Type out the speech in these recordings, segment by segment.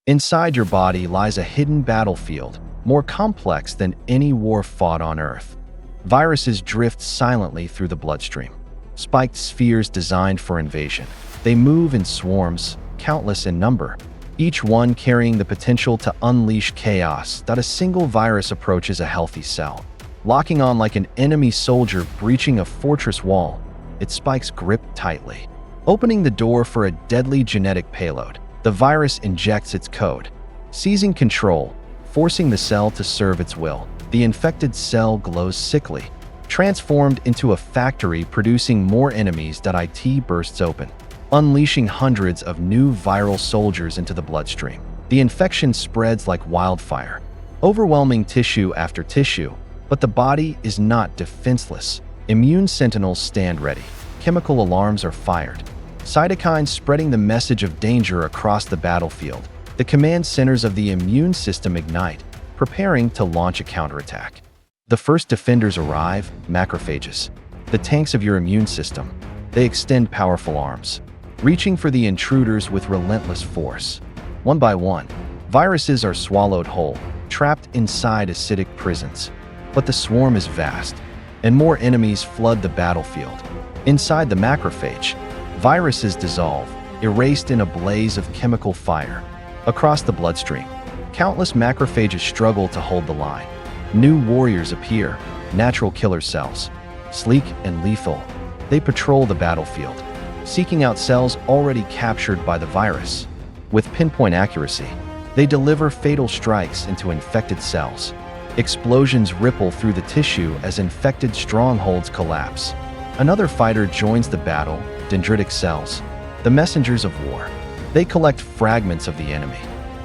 Inside your body lies a hidden battlefield, more complex than any war fought on Earth. Viruses drift silently through the bloodstream, spiked spheres designed for invasion. They move in swarms, countless in number, each one carrying the potential to unleash chaos that a single virus approaches a healthy cell. Locking on like an enemy soldier breaching a fortress wall, its spikes grip tightly, opening the door for a deadly genetic payload. The virus injects its code, seizing control, forcing the cell to serve its will. The infected cell glows sickly, transformed into a factory producing more enemies. It bursts open, unleashing hundreds of new viral soldiers into the bloodstream. The infection spreads like wildfire, overwhelming tissue after tissue, but the body is not defenseless. Immune sentinels stand ready. Chemical alarms are fired, cytokines spreading the message of danger across the battlefield. The command centers of the immune system ignite, preparing to launch a counterattack. The first defenders arrive, macrophages, the tanks of your immune system. They extend powerful arms, reaching for the intruders with relentless force. One by one, viruses are swallowed whole, trapped inside acidic prisons. But the swarm is vast, and more enemies flood the battlefield. Inside the macrophage, viruses dissolve, erased in a blaze of chemical fire. Across the bloodstream, countless macrophages struggle to hold the line. New warriors appear, natural killer cells. Sleek and lethal, they patrol the battlefield, seeking out cells already captured by the virus. With pinpoint accuracy, they deliver fatal strikes into infected cells. Explosions ripple through the tissue as infected strongholds collapse. Another fighter joins the battle, dendritic cells, the messengers of war. They collect fragments of the enemy,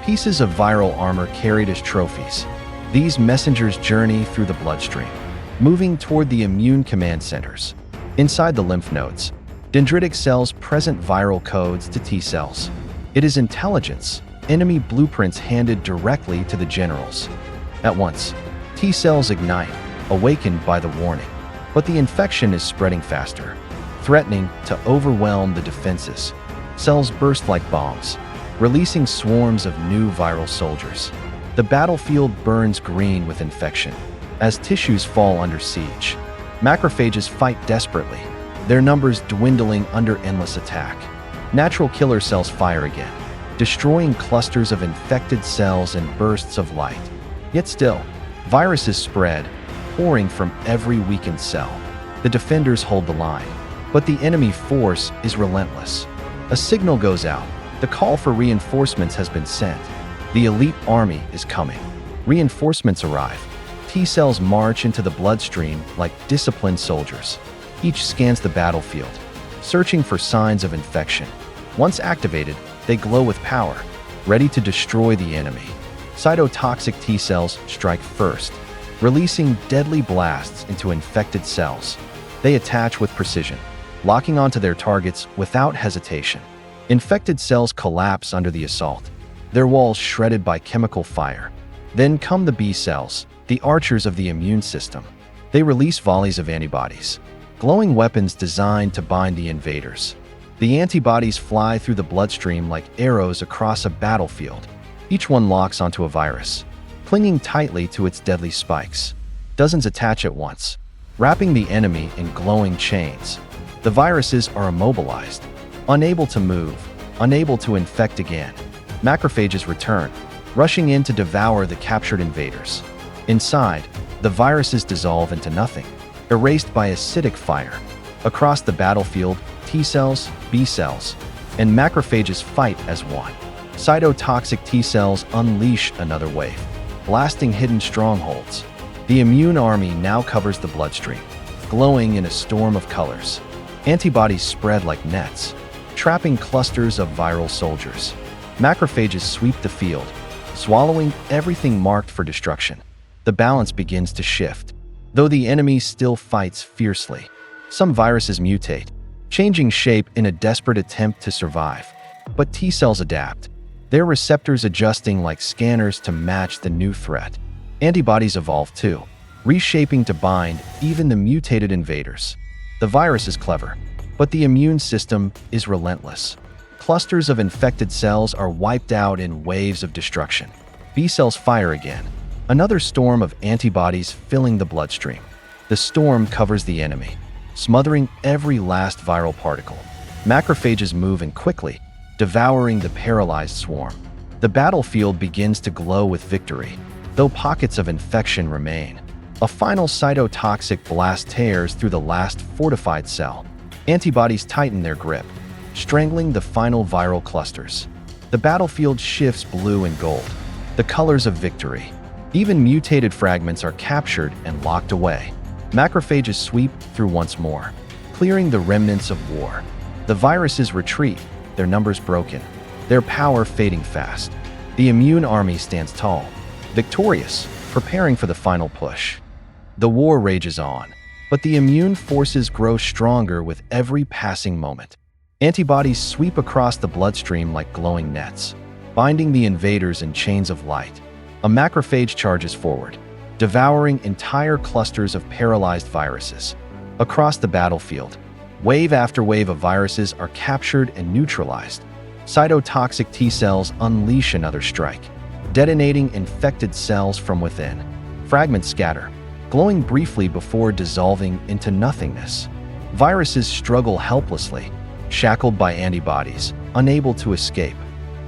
pieces of viral armor carried as trophies. These messengers journey through the bloodstream, moving toward the immune command centers. Inside the lymph nodes, dendritic cells present viral codes to T cells. It is intelligence, enemy blueprints handed directly to the generals. At once, T cells ignite, awakened by the warning. But the infection is spreading faster, threatening to overwhelm the defenses. Cells burst like bombs, releasing swarms of new viral soldiers. The battlefield burns green with infection as tissues fall under siege. Macrophages fight desperately, their numbers dwindling under endless attack. Natural killer cells fire again, destroying clusters of infected cells in bursts of light. Yet still, viruses spread, pouring from every weakened cell. The defenders hold the line, but the enemy force is relentless. A signal goes out. The call for reinforcements has been sent. The elite army is coming. Reinforcements arrive. T cells march into the bloodstream like disciplined soldiers. Each scans the battlefield, searching for signs of infection. Once activated, they glow with power, ready to destroy the enemy. Cytotoxic T cells strike first, releasing deadly blasts into infected cells. They attach with precision, locking onto their targets without hesitation. Infected cells collapse under the assault, their walls shredded by chemical fire. Then come the B cells, the archers of the immune system. They release volleys of antibodies, glowing weapons designed to bind the invaders. The antibodies fly through the bloodstream like arrows across a battlefield. Each one locks onto a virus, clinging tightly to its deadly spikes. Dozens attach at once, wrapping the enemy in glowing chains. The viruses are immobilized, unable to move, unable to infect again. Macrophages return, rushing in to devour the captured invaders. Inside, the viruses dissolve into nothing, erased by acidic fire. Across the battlefield, T cells, B cells, and macrophages fight as one. Cytotoxic T cells unleash another wave, blasting hidden strongholds. The immune army now covers the bloodstream, glowing in a storm of colors. Antibodies spread like nets, trapping clusters of viral soldiers. Macrophages sweep the field, swallowing everything marked for destruction. The balance begins to shift, though the enemy still fights fiercely. Some viruses mutate, changing shape in a desperate attempt to survive. But T cells adapt, their receptors adjusting like scanners to match the new threat. Antibodies evolve too, reshaping to bind even the mutated invaders. The virus is clever, but the immune system is relentless, Clusters of infected cells are wiped out in waves of destruction. B cells fire again, another storm of antibodies filling the bloodstream. The storm covers the enemy, smothering every last viral particle. Macrophages move in quickly, devouring the paralyzed swarm. The battlefield begins to glow with victory, though pockets of infection remain. A final cytotoxic blast tears through the last fortified cell. Antibodies tighten their grip, strangling the final viral clusters. The battlefield shifts blue and gold, the colors of victory. Even mutated fragments are captured and locked away. Macrophages sweep through once more, clearing the remnants of war. The viruses retreat, their numbers broken, their power fading fast. The immune army stands tall, victorious, preparing for the final push. The war rages on, but the immune forces grow stronger with every passing moment. Antibodies sweep across the bloodstream like glowing nets, binding the invaders in chains of light. A macrophage charges forward, devouring entire clusters of paralyzed viruses. Across the battlefield, wave after wave of viruses are captured and neutralized. Cytotoxic T cells unleash another strike, detonating infected cells from within. Fragments scatter, glowing briefly before dissolving into nothingness. Viruses struggle helplessly, shackled by antibodies, unable to escape.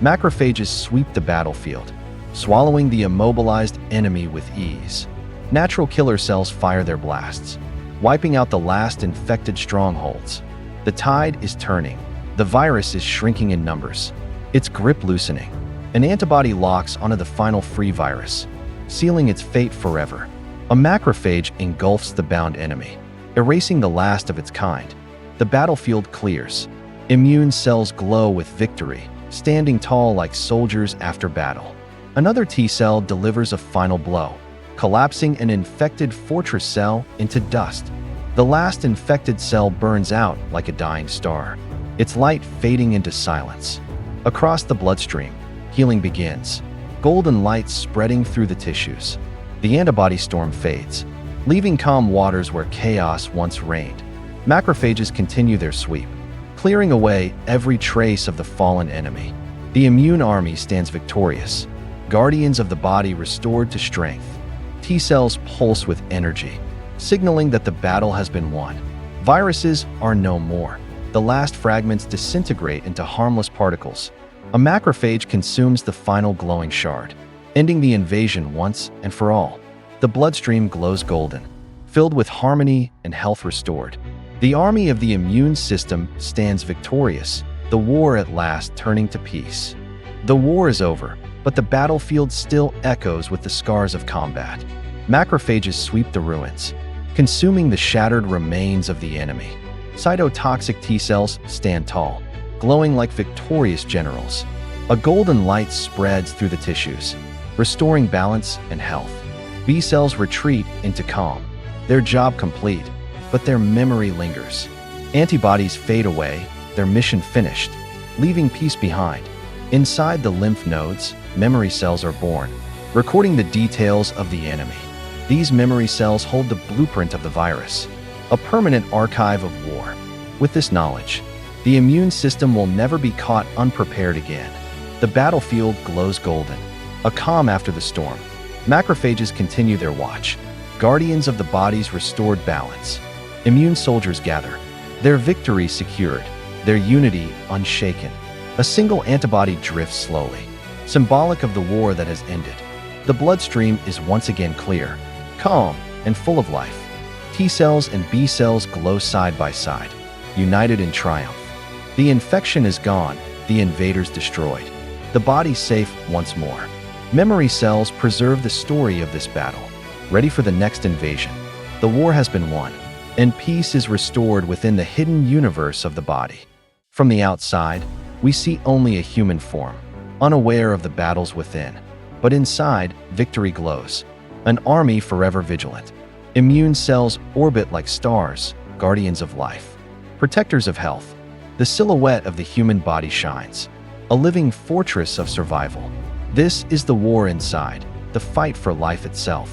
Macrophages sweep the battlefield, swallowing the immobilized enemy with ease. Natural killer cells fire their blasts, wiping out the last infected strongholds. The tide is turning. The virus is shrinking in numbers, its grip loosening. An antibody locks onto the final free virus, sealing its fate forever. A macrophage engulfs the bound enemy, erasing the last of its kind. The battlefield clears. Immune cells glow with victory, standing tall like soldiers after battle. Another T cell delivers a final blow, collapsing an infected fortress cell into dust. The last infected cell burns out like a dying star, its light fading into silence. Across the bloodstream, healing begins, golden light spreading through the tissues. The antibody storm fades, leaving calm waters where chaos once reigned. Macrophages continue their sweep, clearing away every trace of the fallen enemy. The immune army stands victorious, guardians of the body restored to strength. T cells pulse with energy, signaling that the battle has been won. Viruses are no more. The last fragments disintegrate into harmless particles. A macrophage consumes the final glowing shard, ending the invasion once and for all. The bloodstream glows golden, filled with harmony and health restored. The army of the immune system stands victorious, the war at last turning to peace. The war is over, but the battlefield still echoes with the scars of combat. Macrophages sweep the ruins, consuming the shattered remains of the enemy. Cytotoxic T cells stand tall, glowing like victorious generals. A golden light spreads through the tissues, restoring balance and health. B cells retreat into calm, their job complete, but their memory lingers. Antibodies fade away, their mission finished, leaving peace behind. Inside the lymph nodes, memory cells are born, recording the details of the enemy. These memory cells hold the blueprint of the virus, a permanent archive of war. With this knowledge, the immune system will never be caught unprepared again. The battlefield glows golden, a calm after the storm. Macrophages continue their watch, guardians of the body's restored balance. Immune soldiers gather, their victory secured, their unity unshaken. A single antibody drifts slowly, symbolic of the war that has ended. The bloodstream is once again clear, calm, and full of life. T cells and B cells glow side by side, united in triumph. The infection is gone, the invaders destroyed. The body safe once more. Memory cells preserve the story of this battle, ready for the next invasion. The war has been won, and peace is restored within the hidden universe of the body. From the outside, we see only a human form, unaware of the battles within. But inside, victory glows, an army forever vigilant. Immune cells orbit like stars, guardians of life, protectors of health. The silhouette of the human body shines, a living fortress of survival. This is the war inside, the fight for life itself.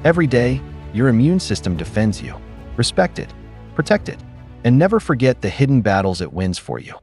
Every day, your immune system defends you. Respect it, protect it, and never forget the hidden battles it wins for you.